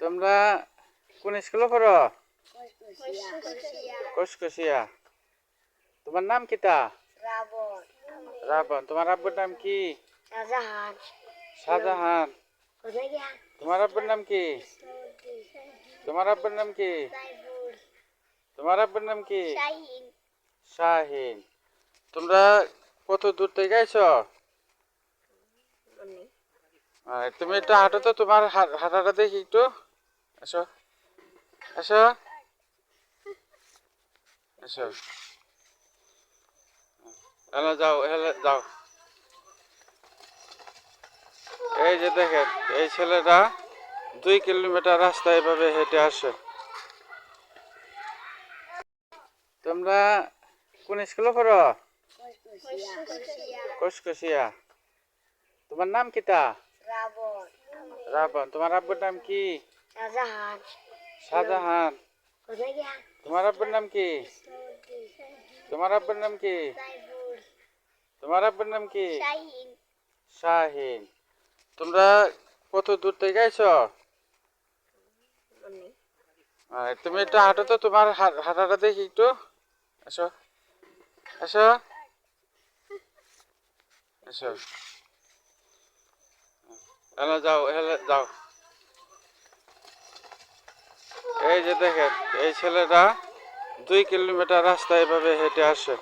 তোমরা কোন স্কুলে পড়ো? Koskusia. কসকসিয়া। তোমার নাম কিতা? Rabon. রাবণ। তোমার আব্বুর নাম কি? Shahjahan. শাহজাহান। Koskusia. তোমার আব্বুর নাম কি? তোমার আব্বুর নাম কি? Saiful. তোমার আব্বুর নাম কি? Shahin. শাহিন। তোমরা কত দূর থেকে আইছো? তুমি একটু হাঁটো তো, তোমার হাঁটাটা দেখি একটু। আসো আসো আসো। হ্যালো, যাও, হ্যালো, যাও। এই যে দেখেন, এই ছেলেটা 2 কিলোমিটার রাস্তা এভাবে হেঁটে আসে। তোমরা কোন স্কুলে পড়ো? Koskusia. কসকসিয়া। তোমার নাম কিতা? Rabon. রাবণ। তোমার আব্বুর নাম কি? Shahjahan. শাহজাহান। Koskusia. তোমার আব্বুর নাম কি? তোমার আব্বুর নাম কি? Saiful. তোমার আব্বুর নাম কি? Shahin. শাহিন। তোমরা কত দূর থেকে আইছো? তুমি একটু হাঁটো তো, তোমার হাঁটাটা দেখি একটু। আসো আসো আসো। হ্যালো, যাও, হ্যালো, যাও। এই যে দেখেন, এই ছেলেটা 2 কিলোমিটার রাস্তা এভাবে হেঁটে আসে।